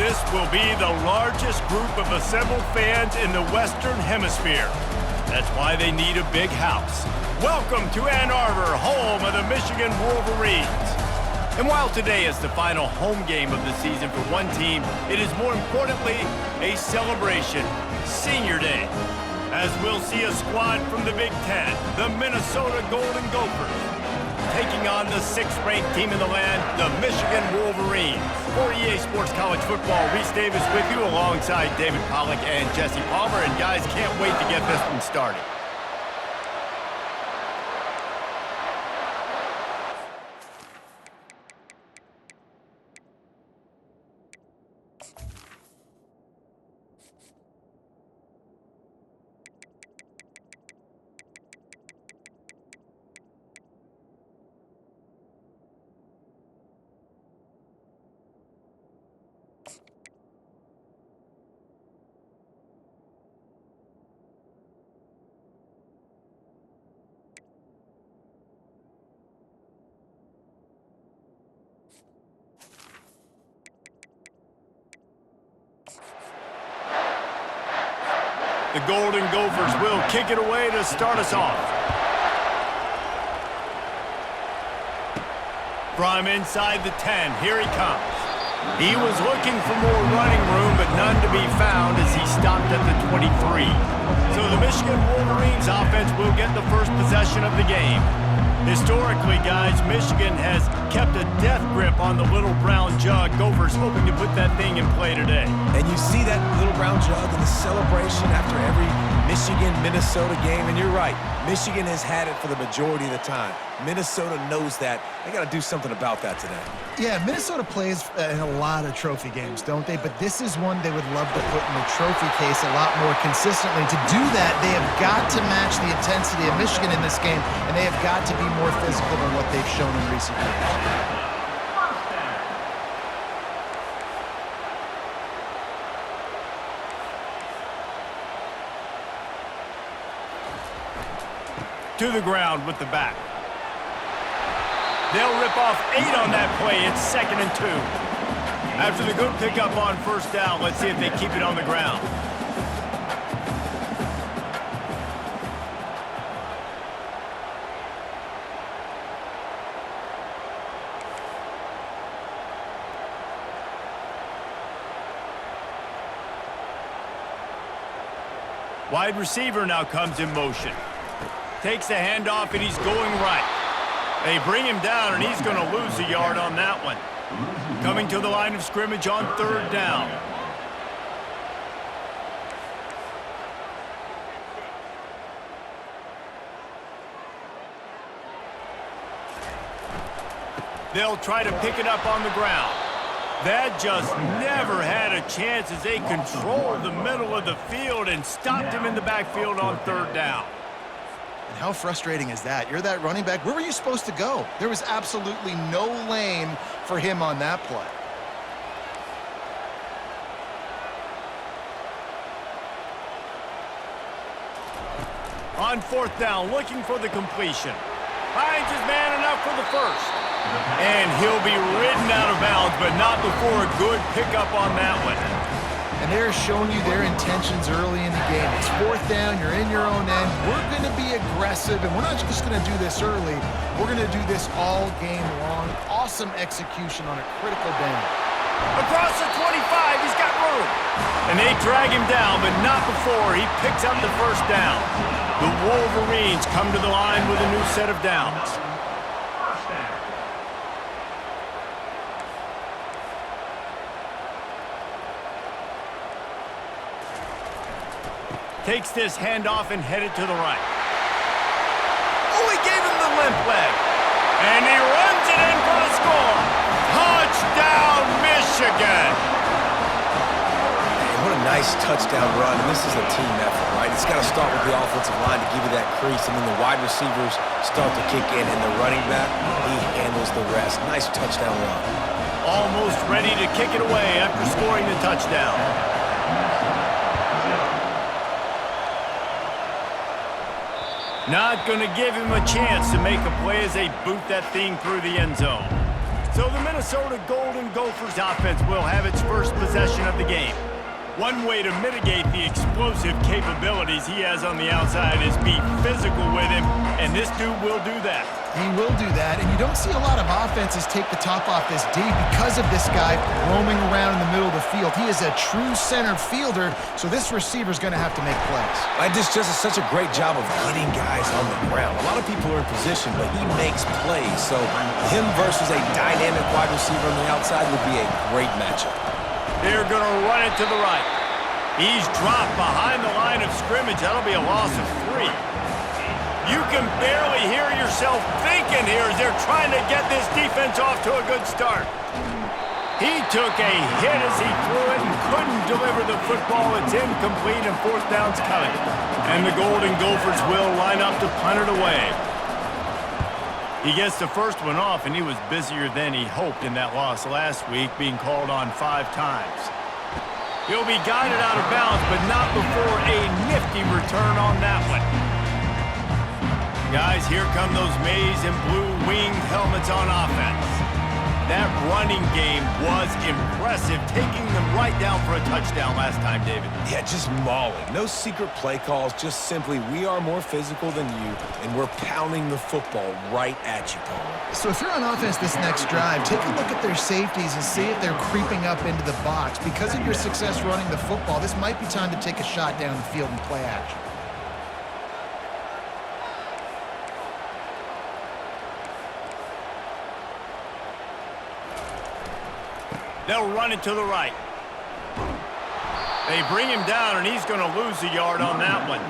This will be the largest group of assembled fans in the Western Hemisphere. That's why they need a big house. Welcome to Ann Arbor, home of the Michigan Wolverines. And while today is the final home game of the season for one team, it is more importantly a celebration, Senior Day, as we'll see a squad from the Big Ten, the Minnesota Golden Gophers, taking on the 6th-ranked team in the land, the Michigan Wolverines. For EA Sports College Football, Reese Davis with you alongside David Pollack and Jesse Palmer. And guys, can't wait to get this one started. The Golden Gophers will kick it away to start us off. From inside the 10, here he comes. He was looking for more running room, but none to be found as he stopped at the 23. So the Michigan Wolverines offense will get the first possession of the game. Historically, guys, Michigan has kept a death grip on the Little Brown Jug. Gophers hoping to put that thing in play today. And you see that Little Brown Jug in the celebration after every Michigan-Minnesota game. And you're right, Michigan has had it for the majority of the time. Minnesota knows that. They got to do something about that today. Yeah, Minnesota plays in a lot of trophy games, don't they? But this is one they would love to put in the trophy case a lot more consistently. To do that, they have got to match the intensity of Michigan in this game, and they have got to be more physical than what they've shown in recent years. To the ground with the back. They'll rip off 8 on that play. It's 2nd and 2. After the good pickup on first down, let's see if they keep it on the ground. Wide receiver now comes in motion. Takes the handoff, and he's going right. They bring him down, and he's going to lose a yard on that one. Coming to the line of scrimmage on 3rd down. They'll try to pick it up on the ground. That just never had a chance as they controlled the middle of the field and stopped him in the backfield on 3rd down. And how frustrating is that? You're that running back. Where were you supposed to go? There was absolutely no lane for him on that play. On 4th down, looking for the completion. Finds his man enough for the first. And he'll be ridden out of bounds, but not before a good pickup on that one. And they're showing you their intentions early in the game. It's 4th down, you're in your own end. We're going to be aggressive, and we're not just going to do this early. We're going to do this all game long. Awesome execution on a critical down. Across the 25, he's got room. And they drag him down, but not before he picks up the first down. The Wolverines come to the line with a new set of downs. Takes this handoff and headed to the right. Oh, he gave him the limp leg. And he runs it in for the score. Touchdown, Michigan. Man, what a nice touchdown run. And this is a team effort, right? It's got to start with the offensive line to give you that crease, and then the wide receivers start to kick in, and the running back, he handles the rest. Nice touchdown run. Almost ready to kick it away after scoring the touchdown. Not going to give him a chance to make a play as they boot that thing through the end zone. So the Minnesota Golden Gophers offense will have its first possession of the game. One way to mitigate the explosive capabilities he has on the outside is be physical with him, and this dude will do that. He will do that, and you don't see a lot of offenses take the top off this D because of this guy roaming around in the middle of the field. He is a true center fielder, so this receiver's going to have to make plays. This just is such a great job of getting guys on the ground. A lot of people are in position, but he makes plays, so him versus a dynamic wide receiver on the outside would be a great matchup. They're going to run it to the right. He's dropped behind the line of scrimmage. That'll be a loss of 3. You can barely hear yourself thinking here as they're trying to get this defense off to a good start. He took a hit as he threw it and couldn't deliver the football. It's incomplete and 4th down's coming. And the Golden Gophers will line up to punt it away. He gets the first one off, and he was busier than he hoped in that loss last week, being called on 5 times. He'll be guided out of bounds, but not before a nifty return on that one. Guys, here come those maize and blue winged helmets on offense. That running game was impressive, taking them right down for a touchdown last time, David. Yeah, just mauling. No secret play calls, just simply we are more physical than you, and we're pounding the football right at you, Paul. So if you're on offense this next drive, take a look at their safeties and see if they're creeping up into the box. Because of your success running the football, this might be time to take a shot down the field and play action. They'll run it to the right. They bring him down, and he's going to lose a yard on that one.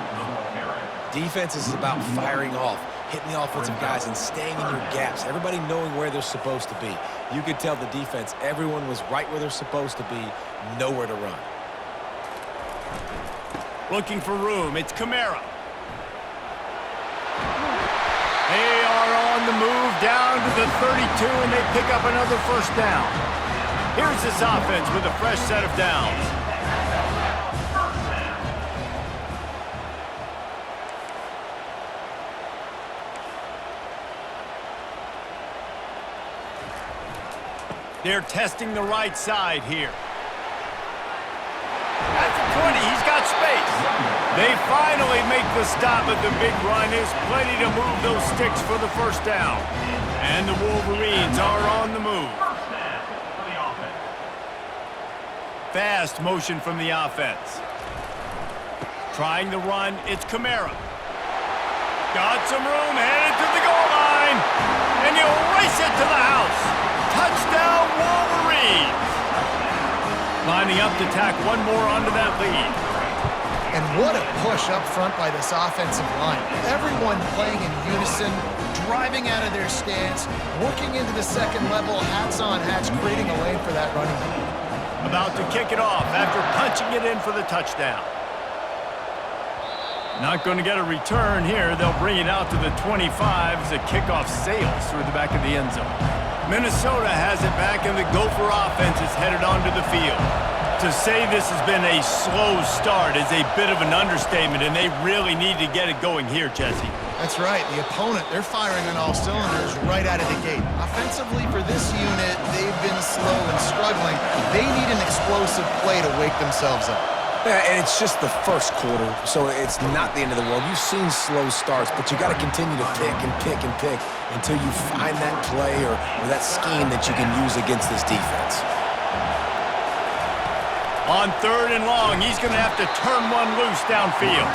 Defense is about firing off, hitting the offensive guys, and staying in your gaps. Everybody knowing where they're supposed to be. You could tell the defense, everyone was right where they're supposed to be, nowhere to run. Looking for room. It's Kamara. They are on the move down to the 32, and they pick up another 1st down. Here's this offense with a fresh set of downs. They're testing the right side here. At the 20, he's got space. They finally make the stop, but the big run is plenty to move those sticks for the 1st down. And the Wolverines are on the move. Fast motion from the offense. Trying the run, it's Kamara. Got some room, headed to the goal line. And he'll race it to the house. Touchdown, Wolverines. Lining up to tack one more onto that lead. And what a push up front by this offensive line. Everyone playing in unison, driving out of their stance, working into the second level, hats on hats, creating a lane for that running back. About to kick it off after punching it in for the touchdown. Not going to get a return here. They'll bring it out to the 25 as the kickoff sails through the back of the end zone. Minnesota has it back, and the Gopher offense is headed onto the field. To say this has been a slow start is a bit of an understatement, and they really need to get it going here, Jesse. That's right. The opponent, they're firing on all cylinders right out of the gate. Offensively for this unit, they've been slow and struggling. They need an explosive play to wake themselves up. Yeah, and it's just the first quarter, so it's not the end of the world. You've seen slow starts, but you got to continue to pick and pick and pick until you find that play or that scheme that you can use against this defense. On 3rd and long, he's going to have to turn one loose downfield.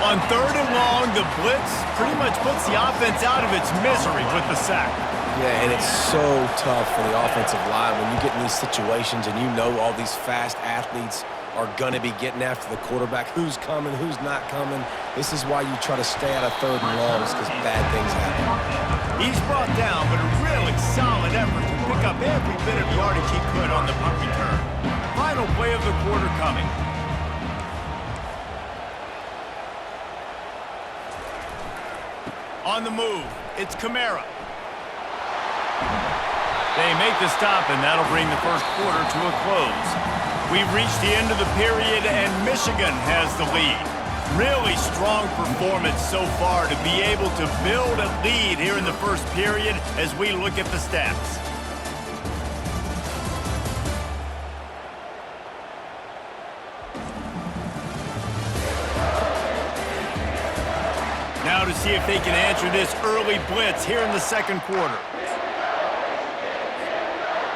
On 3rd and long, the blitz pretty much puts the offense out of its misery with the sack. Yeah, and it's so tough for the offensive line when you get in these situations and you know all these fast athletes are going to be getting after the quarterback. Who's coming, who's not coming. This is why you try to stay out of 3rd and longs, because bad things happen. He's brought down, but a really solid effort to pick up every bit of yardage he could on the punt return. Final play of the quarter coming. On the move, it's Kamara. They make the stop, and that'll bring the first quarter to a close. We've reached the end of the period, and Michigan has the lead. Really strong performance so far to be able to build a lead here in the first period as we look at the stats. see if they can answer this early blitz here in the second quarter.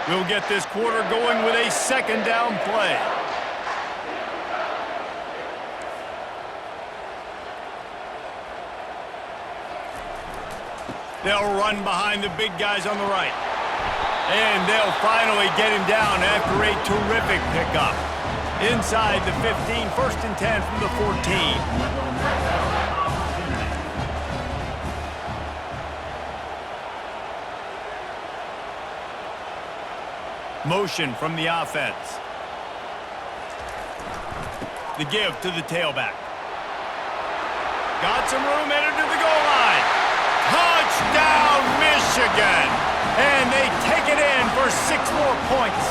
We'll get this quarter going with a second down play. They'll run behind the big guys on the right. And they'll finally get him down after a terrific pickup. Inside the 15, 1st and 10 from the 14. Motion from the offense. The give to the tailback. Got some room, headed to the goal line. Touchdown, Michigan! And they take it in for 6 more points.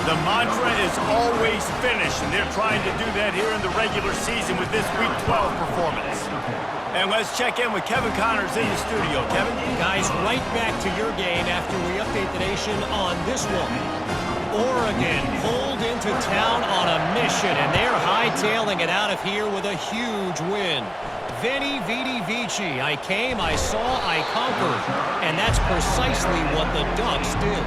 The mantra is always finish, and they're trying to do that here in the regular season with this Week 12 performance. And let's check in with Kevin Connors in the studio. Kevin? Guys, right back to your game after we update the nation on this one. Oregon pulled into town on a mission, and they're hightailing it out of here with a huge win. Veni, Vidi, Vici. I came, I saw, I conquered. And that's precisely what the Ducks did.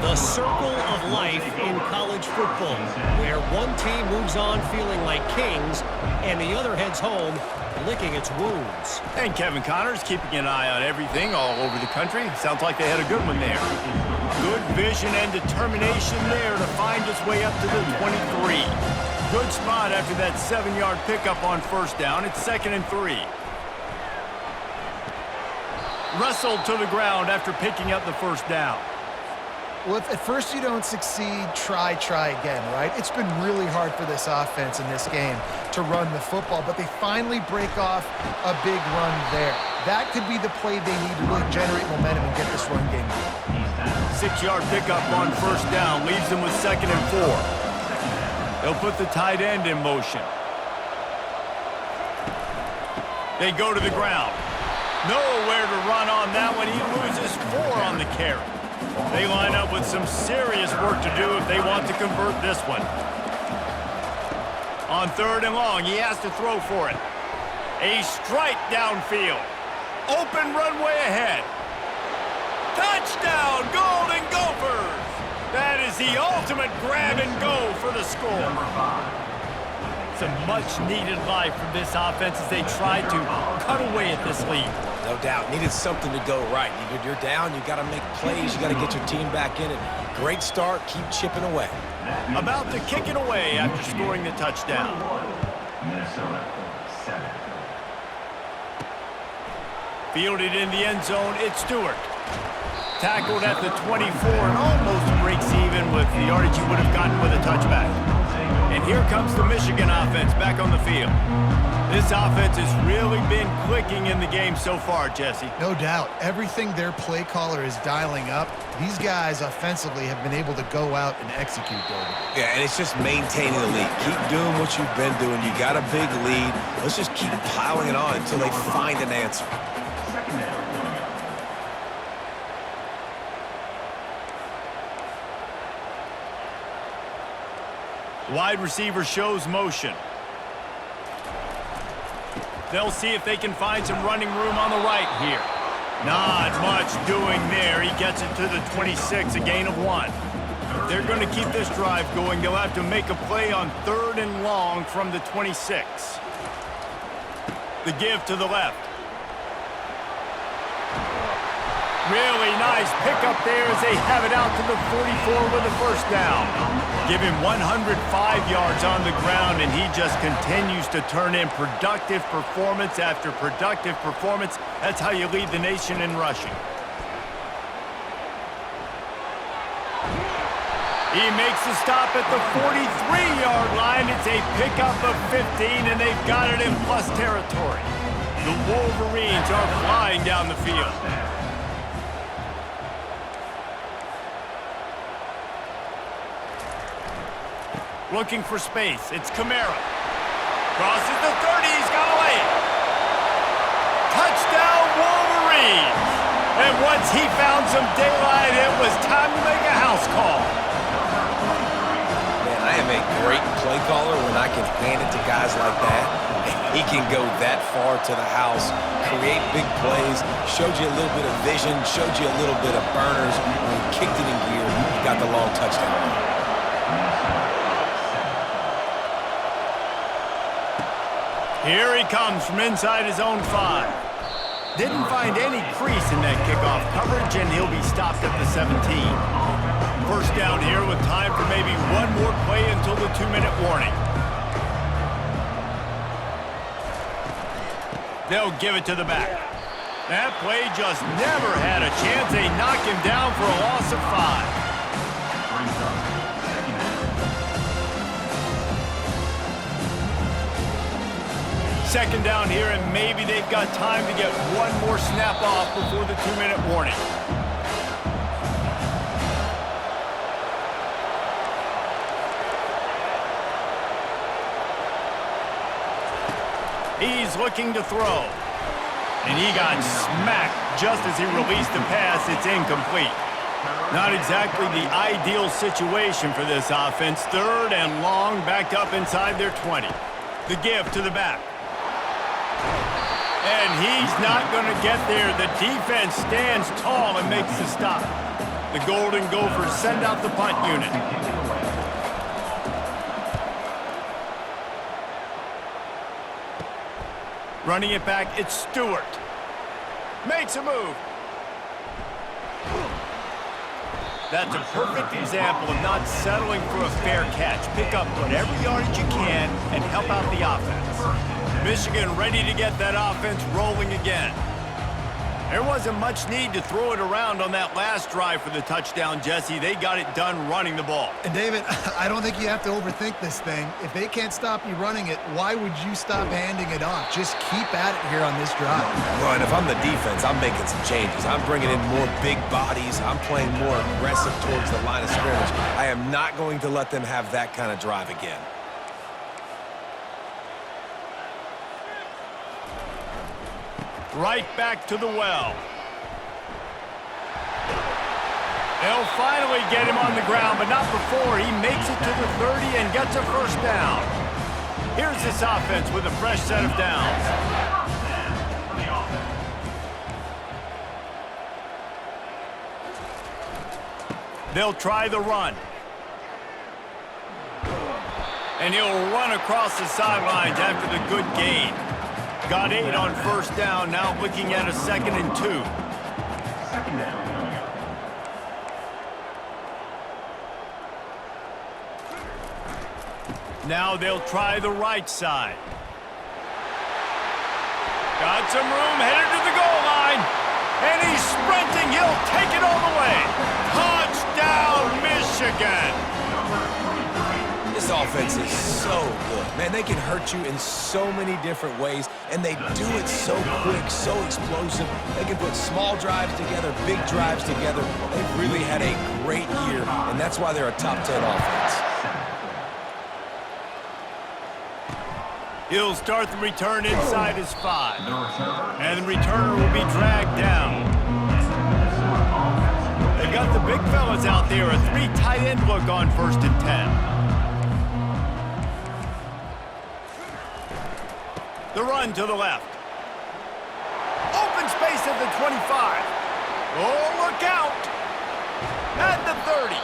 The circle of life in college football, where one team moves on feeling like kings, and the other heads home licking its wounds. And Kevin Connors keeping an eye on everything all over the country. Sounds like they had a good one there. Good vision and determination there to find his way up to the 23. Good spot after that 7-yard pickup on 1st down. It's 2nd and 3. Wrestled to the ground after picking up the 1st down. Well, if at first you don't succeed, try again, right? It's been really hard for this offense in this game to run the football, but they finally break off a big run there. That could be the play they need to really generate momentum and get this run game going. 6-yard pickup on 1st down leaves them with 2nd and 4. They'll put the tight end in motion. They go to the ground. Nowhere to run on that one. He loses 4 on the carry. They line up with some serious work to do if they want to convert this one. On 3rd and long, he has to throw for it. A strike downfield. Open runway ahead. Touchdown, Golden Gophers! That is the ultimate grab and go for the score. Some much-needed life from this offense as they try to cut away at this lead. No doubt. Needed something to go right. You're down. You got to make plays. You got to get your team back in it. Great start. Keep chipping away. About to kick it away after scoring the touchdown. Fielded in the end zone, it's Stewart. Tackled at the 24 and almost breaks even with the yardage he would have gotten with a touchback. And here comes the Michigan offense back on the field. This offense has really been clicking in the game so far, Jesse. No doubt. Everything their play caller is dialing up, these guys offensively have been able to go out and execute, David. Yeah, and it's just maintaining the lead. Keep doing what you've been doing. You got a big lead. Let's just keep piling it on until they find an answer. Wide receiver shows motion. They'll see if they can find some running room on the right here. Not much doing there. He gets it to the 26, a gain of 1. If they're going to keep this drive going, they'll have to make a play on 3rd and long from the 26. The give to the left. Really nice pickup there as they have it out to the 44 with a 1st down. Give him 105 yards on the ground, and he just continues to turn in productive performance after productive performance. That's how you lead the nation in rushing. He makes the stop at the 43-yard line. It's a pickup of 15, and they've got it in plus territory. The Wolverines are flying down the field. Looking for space. It's Kamara. Crosses the 30. He's got to lay it. Touchdown, Wolverines. And once he found some daylight, it was time to make a house call. Man, I am a great play caller when I can hand it to guys like that. He can go that far to the house, create big plays, showed you a little bit of vision, showed you a little bit of burners. When he kicked it in gear, he got the long touchdown. Here he comes from inside his own 5. Didn't find any crease in that kickoff coverage, and he'll be stopped at the 17. First down here with time for maybe one more play until the 2-minute warning. They'll give it to the back. That play just never had a chance. They knock him down for a loss of 5. Second down here, and maybe they've got time to get one more snap off before the 2-minute warning. He's looking to throw. And he got smacked just as he released the pass. It's incomplete. Not exactly the ideal situation for this offense. 3rd and long, backed up inside their 20. The give to the back. And he's not going to get there. The defense stands tall and makes the stop. The Golden Gophers send out the punt unit. Running it back, it's Stewart. Makes a move. That's a perfect example of not settling for a fair catch. Pick up whatever yardage you can and help out the offense. Michigan ready to get that offense rolling again. There wasn't much need to throw it around on that last drive for the touchdown, Jesse. They got it done running the ball. And David, I don't think you have to overthink this thing. If they can't stop you running it, why would you stop handing it off? Just keep at it here on this drive. Well, and if I'm the defense, I'm making some changes. I'm bringing in more big bodies. I'm playing more aggressive towards the line of scrimmage. I am not going to let them have that kind of drive again. Right back to the well. They'll finally get him on the ground, but not before he makes it to the 30 and gets a first down. Here's this offense with a fresh set of downs. They'll try the run. And he'll run across the sidelines after the good gain. Got 8 on first down, now looking at a 2nd and 2. Now they'll try the right side. Got some room, headed to the goal line. And he's sprinting, he'll take it all the way. Touchdown, Michigan! This offense is so good. Man, they can hurt you in so many different ways, and they do it so quick, so explosive. They can put small drives together, big drives together. They've really had a great year, and that's why they're a top 10 offense. He'll start the return inside his 5. And the returner will be dragged down. They've got the big fellas out there, a 3 tight end look on 1st and 10. The run to the left. Open space at the 25. Oh, look out! At the 30.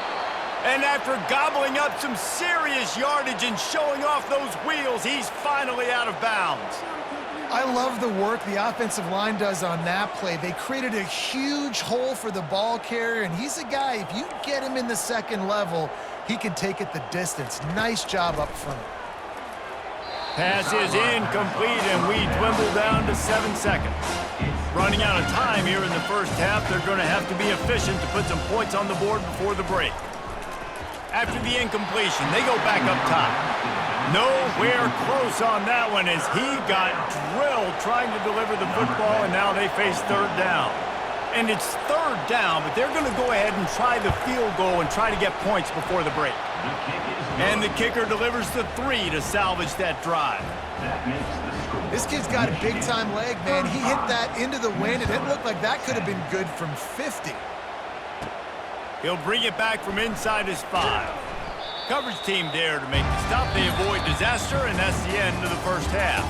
And after gobbling up some serious yardage and showing off those wheels, he's finally out of bounds. I love the work the offensive line does on that play. They created a huge hole for the ball carrier, and he's a guy, if you get him in the 2nd level, he can take it the distance. Nice job up front. Pass is incomplete, and we dwindle down to 7 seconds. Running out of time here in the first half, they're going to have to be efficient to put some points on the board before the break. After the incompletion, they go back up top. Nowhere close on that one as he got drilled trying to deliver the football, and now they face 3rd down. And it's 3rd down, but they're going to go ahead and try the field goal and try to get points before the break. And the kicker delivers the 3 to salvage that drive. This kid's got a big-time leg, man. He hit that into the wind, and it looked like that could have been good from 50. He'll bring it back from inside his 5. Coverage team there to make the stop. They avoid disaster, and that's the end of the first half.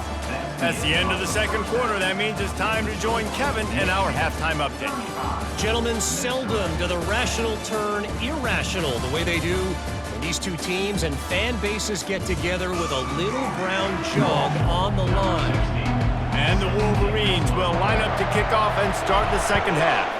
That's the end of the second quarter. That means it's time to join Kevin in our halftime update. Gentlemen, seldom do the rational turn irrational the way they do when these two teams and fan bases get together with a little brown jug on the line. And the Wolverines will line up to kick off and start the second half.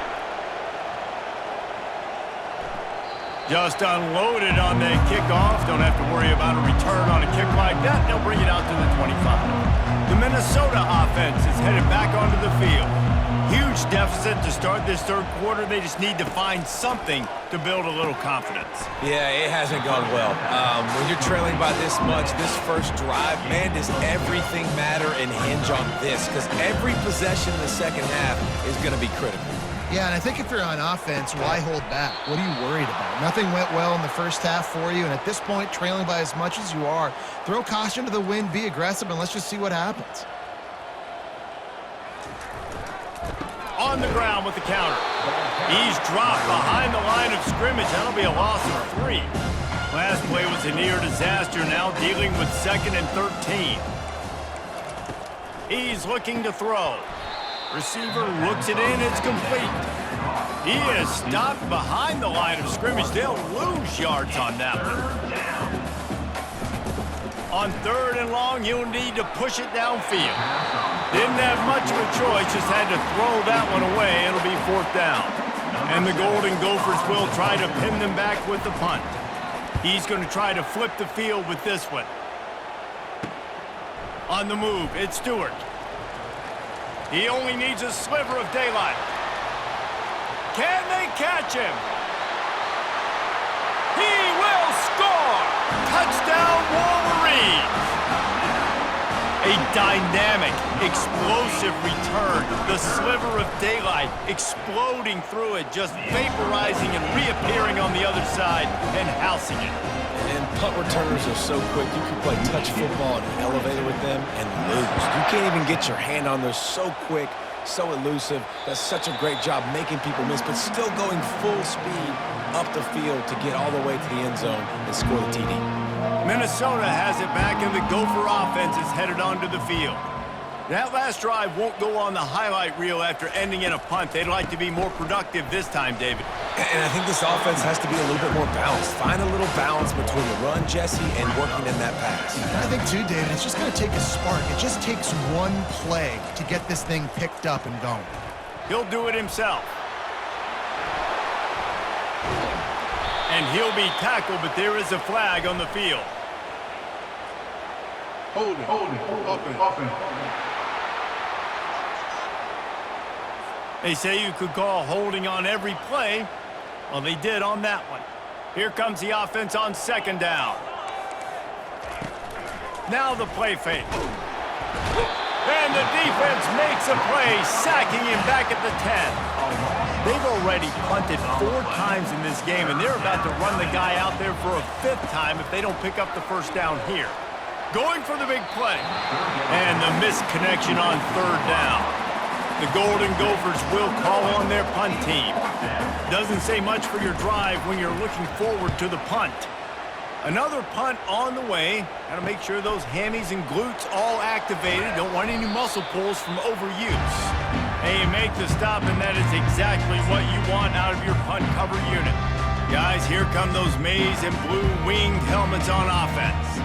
Just unloaded on that kickoff. Don't have to worry about a return on a kick like that. They'll bring it out to the 25. The Minnesota offense is headed back onto the field. Huge deficit to start this third quarter. They just need to find something to build a little confidence. Yeah, it hasn't gone well. When you're trailing by this much, this first drive, man, does everything matter and hinge on this? Because every possession in the second half is going to be critical. Yeah, and I think if you're on offense, why hold back? What are you worried about? Nothing went well in the first half for you, and at this point, trailing by as much as you are, throw caution to the wind, be aggressive, and let's just see what happens. On the ground with the counter. He's dropped behind the line of scrimmage. That'll be a loss of 3. Last play was a near disaster, now dealing with 2nd and 13. He's looking to throw. Receiver looks it in, it's complete. He is stopped behind the line of scrimmage. They'll lose yards on that one. On 3rd and long, he'll need to push it downfield. Didn't have much of a choice, just had to throw that one away. It'll be 4th down. And the Golden Gophers will try to pin them back with the punt. He's going to try to flip the field with this one. On the move, it's Stewart. He only needs a sliver of daylight. Can they catch him? He will score! Touchdown Wolverines! A dynamic, explosive return. The sliver of daylight exploding through it, just vaporizing and reappearing on the other side and housing it. And punt returners are so quick. You can play touch football in an elevator with them and lose. You can't even get your hand on them. So quick, so elusive. Does such a great job making people miss, but still going full speed up the field to get all the way to the end zone and score the TD. Minnesota has it back, and the Gopher offense is headed onto the field. That last drive won't go on the highlight reel after ending in a punt. They'd like to be more productive this time, David. And I think this offense has to be a little bit more balanced. Find a little balance between the run, Jesse, and working in that pass. I think, too, David, it's just going to take a spark. It just takes one play to get this thing picked up and going. He'll do it himself. And he'll be tackled, but there is a flag on the field. Hold it, offense. They say you could call holding on every play. Well, they did on that one. Here comes the offense on 2nd down. Now the play fake. And the defense makes a play, sacking him back at the 10. They've already punted 4 times in this game, and they're about to run the guy out there for a 5th time if they don't pick up the 1st down here. Going for the big play. And the missed connection on 3rd down. The Golden Gophers will call on their punt team. Doesn't say much for your drive when you're looking forward to the punt. Another punt on the way. Got to make sure those hammies and glutes all activated. Don't want any muscle pulls from overuse. And you make the stop, and that is exactly what you want out of your punt cover unit. Guys, here come those maize and blue winged helmets on offense.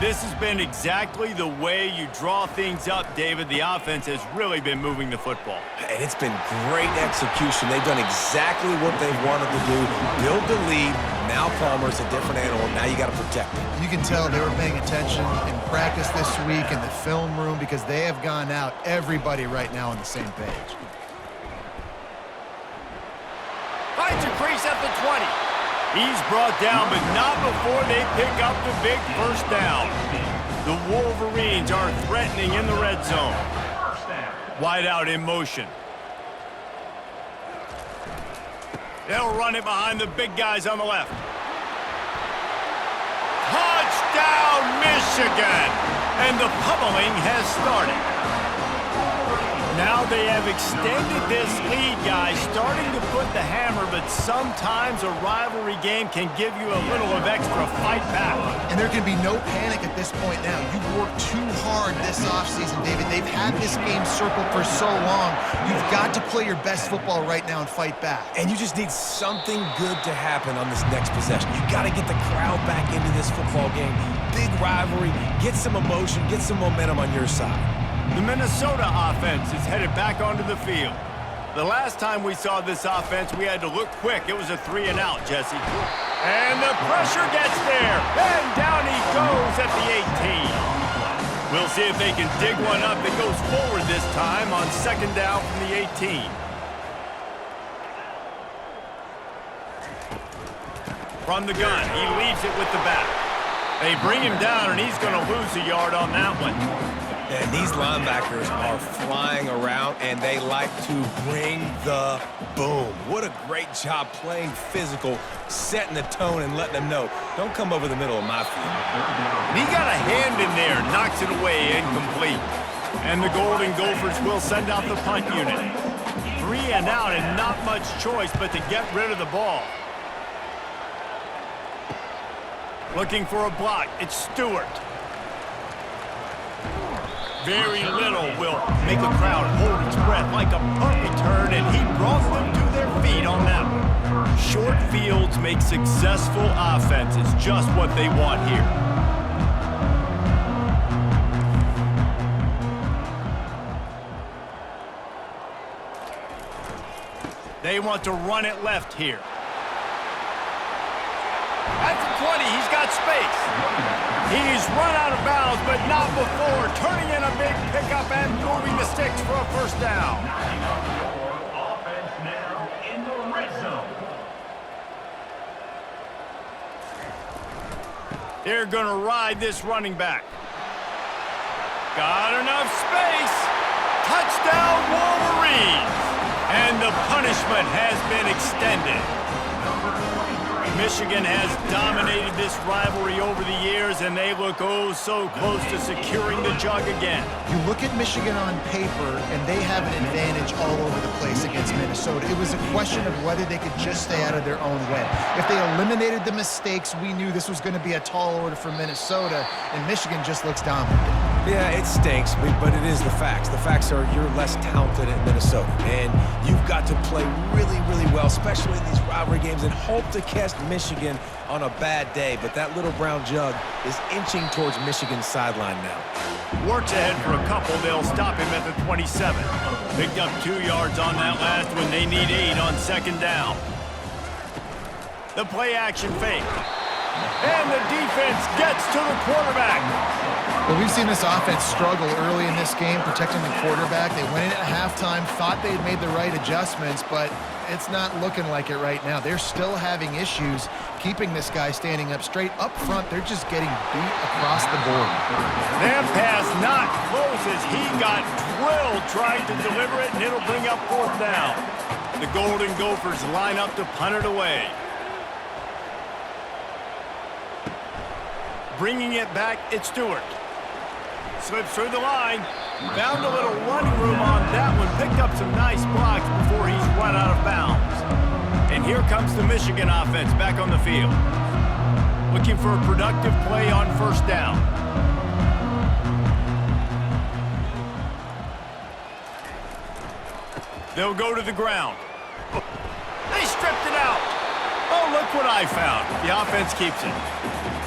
This has been exactly the way you draw things up, David. The offense has really been moving the football. And it's been great execution. They've done exactly what they've wanted to do. Build the lead. Now Palmer's a different animal. Now you got to protect him. You can tell they were paying attention in practice this week in the film room because they have gone out, everybody right now on the same page. Finds a crease at the 20. He's brought down, but not before they pick up the big 1st down. The Wolverines are threatening in the red zone. Wide out in motion. They'll run it behind the big guys on the left. Touchdown, Michigan! And the pummeling has started. Now they have extended this lead, guys, starting to put the hammer, but sometimes a rivalry game can give you a little of extra fight back. And there can be no panic at this point now. You've worked too hard this offseason, David. They've had this game circled for so long. You've got to play your best football right now and fight back. And you just need something good to happen on this next possession. You got to get the crowd back into this football game. Big rivalry, get some emotion, get some momentum on your side. The Minnesota offense is headed back onto the field. The last time we saw this offense, we had to look quick. It was a 3-and-out, Jesse. And the pressure gets there. And down he goes at the 18. We'll see if they can dig one up that goes forward this time on 2nd down from the 18. From the gun, he leaves it with the back. They bring him down, and he's going to lose a yard on that one. And these linebackers are flying around, and they like to bring the boom. What a great job playing physical, setting the tone, and letting them know, don't come over the middle of my field. And he got a hand in there, knocks it away, incomplete. And the Golden Gophers will send out the punt unit. 3-and-out, and not much choice but to get rid of the ball. Looking for a block, it's Stewart. Very little will make a crowd hold its breath like a punt return, and he brought them to their feet on that one. Short fields make successful offenses, just what they want here. They want to run it left here. At the 20, he's got space. He's run out of bounds, but not before turning in a big pickup and moving the sticks for a 1st down. Offense now in the red zone. They're going to ride this running back. Got enough space. Touchdown, Wolverines. And the punishment has been extended. Michigan has dominated this rivalry over the years, and they look oh so close to securing the jug again. You look at Michigan on paper, and they have an advantage all over the place against Minnesota. It was a question of whether they could just stay out of their own way. If they eliminated the mistakes, we knew this was going to be a tall order for Minnesota, and Michigan just looks dominant. Yeah, it stinks, but it is the facts. The facts are you're less talented at Minnesota, and you've got to play really, really well, especially in these rivalry games, and hope to catch Michigan on a bad day. But that little brown jug is inching towards Michigan's sideline now. Works ahead for a couple. They'll stop him at the 27. Picked up 2 yards on that last one. They need 8 on 2nd down. The play action fake. And the defense gets to the quarterback. Well, we've seen this offense struggle early in this game, protecting the quarterback. They went in at halftime, thought they had made the right adjustments, but it's not looking like it right now. They're still having issues keeping this guy standing up straight. Up front, they're just getting beat across the board. That pass not close as he got drilled trying to deliver it, and it'll bring up 4th down. The Golden Gophers line up to punt it away. Bringing it back, it's Stewart. Slips through the line. Found a little running room on that one. Picked up some nice blocks before he's run out of bounds. And here comes the Michigan offense back on the field. Looking for a productive play on 1st down. They'll go to the ground. They stripped it out. Oh, look what I found. The offense keeps it.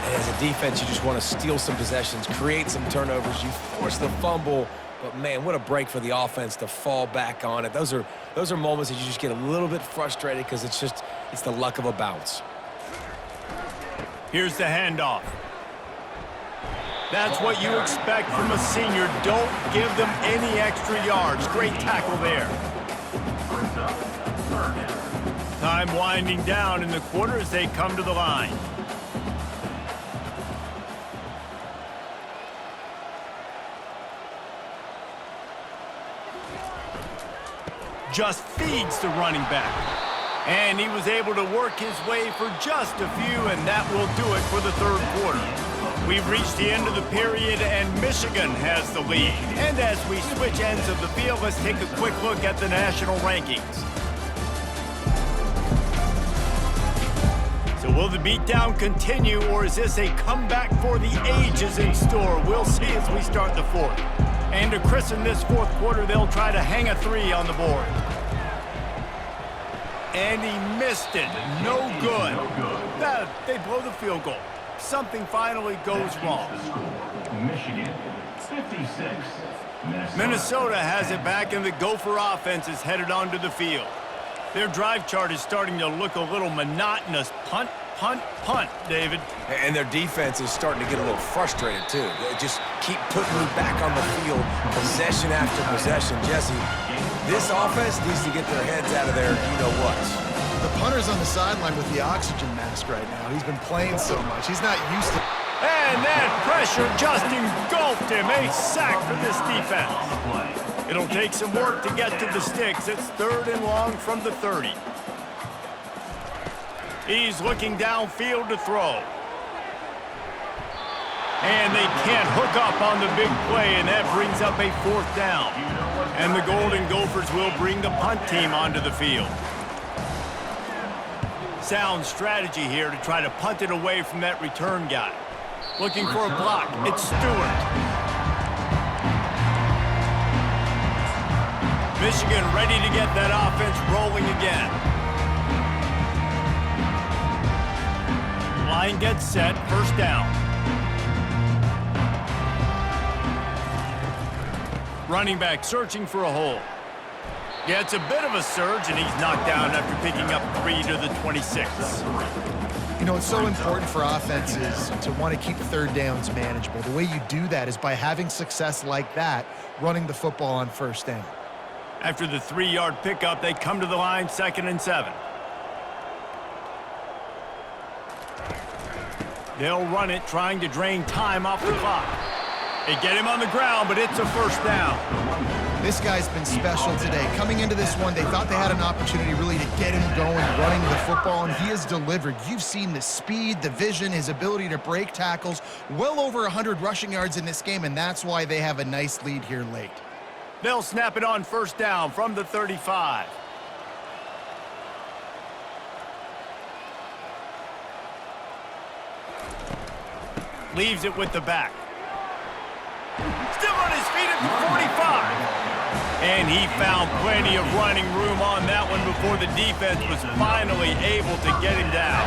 As a defense, you just want to steal some possessions, create some turnovers. You force the fumble, but man, what a break for the offense to fall back on it. Those are moments that you just get a little bit frustrated because it's the luck of a bounce. Here's the handoff. That's what you expect from a senior. Don't give them any extra yards. Great tackle there. Time winding down in the quarter as they come to the line. Just feeds the running back. And he was able to work his way for just a few, and that will do it for the 3rd quarter. We've reached the end of the period, and Michigan has the lead. And as we switch ends of the field, let's take a quick look at the national rankings. So will the beatdown continue, or is this a comeback for the ages in store? We'll see as we start the fourth. And to christen this fourth quarter, they'll try to hang a three on the board. And he missed it. No good. They blow the field goal. Something finally goes wrong. Michigan, 56. Minnesota has it back, and the Gopher offense is headed onto the field. Their drive chart is starting to look a little monotonous. Punt, punt, punt, David. And their defense is starting to get a little frustrated, too. They just keep putting me back on the field, possession after possession. Jesse, this offense needs to get their heads out of there, you-know-what. The punter's on the sideline with the oxygen mask right now. He's been playing so much. He's not used to... And that pressure just engulfed him. A sack for this defense. It'll take some work to get to the sticks. It's 3rd and long from the 30. He's looking downfield to throw. And they can't hook up on the big play, and that brings up a 4th down. And the Golden Gophers will bring the punt team onto the field. Sound strategy here to try to punt it away from that return guy. Looking for a block. It's Stewart. Michigan ready to get that offense rolling again. Line gets set. 1st down. Running back searching for a hole. Yeah, it's a bit of a surge, and he's knocked down after picking up 3 to the 26. You know, it's so important for offenses to want to keep 3rd downs manageable. The way you do that is by having success like that, running the football on 1st down. After the 3-yard pickup, they come to the line, 2nd and 7. They'll run it, trying to drain time off the clock. They get him on the ground, but it's a 1st down. This guy's been special today. Coming into this one, they thought they had an opportunity really to get him going, running the football, and he has delivered. You've seen the speed, the vision, his ability to break tackles, well over 100 rushing yards in this game, and that's why they have a nice lead here late. They'll snap it on 1st down from the 35. Leaves it with the back. Still on his feet at the 45. And he found plenty of running room on that one before the defense was finally able to get him down.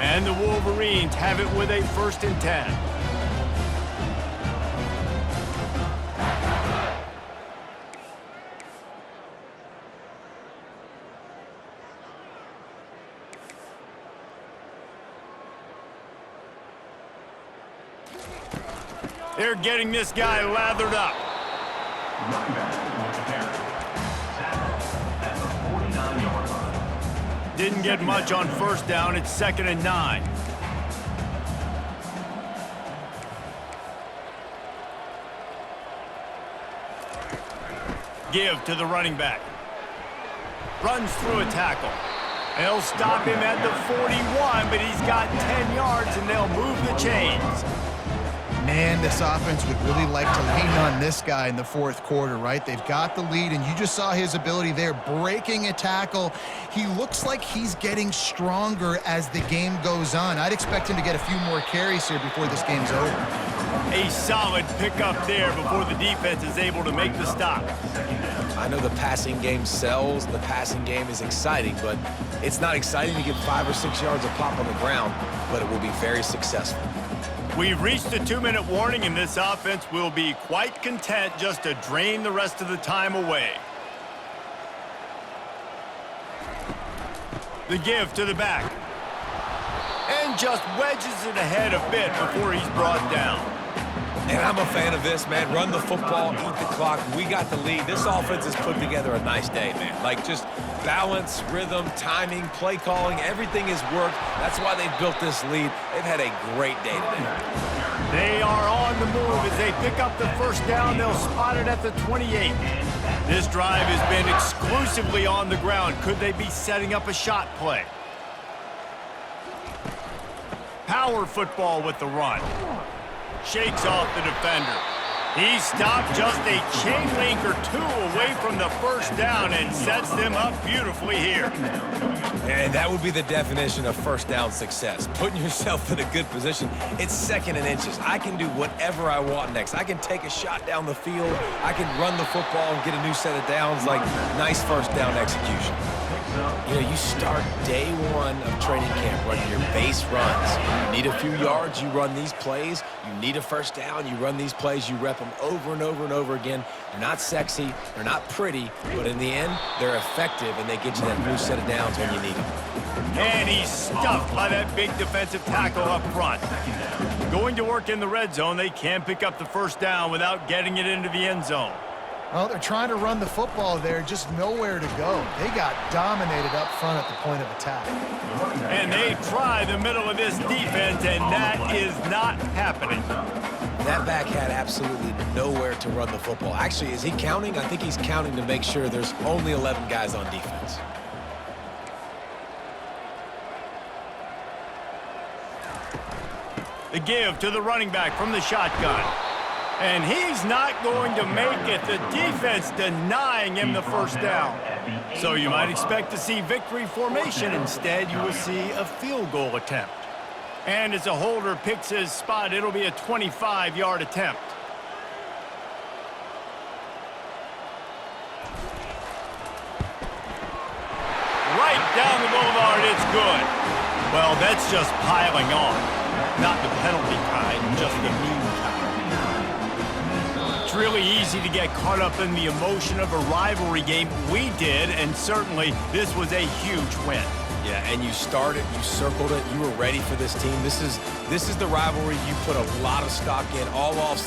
And the Wolverines have it with a 1st and 10. They're getting this guy lathered up. Running back with the carry. At the 49-yard line. Didn't get much on 1st down. It's 2nd and 9. Give to the running back. Runs through a tackle. They'll stop him at the 41, but he's got 10 yards, and they'll move the chains. Man, this offense would really like to lean on this guy in the 4th quarter, right? They've got the lead, and you just saw his ability there, breaking a tackle. He looks like he's getting stronger as the game goes on. I'd expect him to get a few more carries here before this game's over. A solid pickup there before the defense is able to make the stop. I know the passing game sells, the passing game is exciting, but it's not exciting to get 5 or 6 yards of pop on the ground, but it will be very successful. We've reached the 2-minute warning, and this offense will be quite content just to drain the rest of the time away. The give to the back. And just wedges it ahead a bit before he's brought down. And I'm a fan of this, man. Run the football, eat the clock. We got the lead. This offense has put together a nice day, man. Like, just balance, rhythm, timing, play calling, everything has worked. That's why they've built this lead. They've had a great day today. They are on the move as they pick up the 1st down. They'll spot it at the 28. This drive has been exclusively on the ground. Could they be setting up a shot play? Power football with the run. Shakes off the defender. He stopped just a chain link or two away from the first down and sets them up beautifully here. And that would be the definition of first down success. Putting yourself in a good position. It's 2nd and inches. I can do whatever I want next. I can take a shot down the field. I can run the football and get a new set of downs. Like, nice first down execution. You know, you start day one of training camp running your base runs. You need a few yards, you run these plays. You need a first down, you run these plays. You rep them over and over and over again. They're not sexy, they're not pretty, but in the end, they're effective, and they get you that new set of downs when you need them. And he's stuffed by that big defensive tackle up front. Going to work in the red zone, they can't pick up the first down without getting it into the end zone. Well, they're trying to run the football there, just nowhere to go. They got dominated up front at the point of attack. And they try the middle of this defense, and that is not happening. That back had absolutely nowhere to run the football. Actually, is he counting? I think he's counting to make sure there's only 11 guys on defense. The give to the running back from the shotgun. And he's not going to make it. The defense denying him the first down. So you might expect to see victory formation. Instead, you will see a field goal attempt. And as a holder picks his spot, it'll be a 25-yard attempt. Right down the boulevard, it's good. Well, that's just piling on. Not the penalty kind, just the mean kind. It's really easy to get caught up in the emotion of a rivalry game. We did, and certainly this was a huge win. Yeah, and you started, you circled it, you were ready for this team. This is the rivalry you put a lot of stock in all off.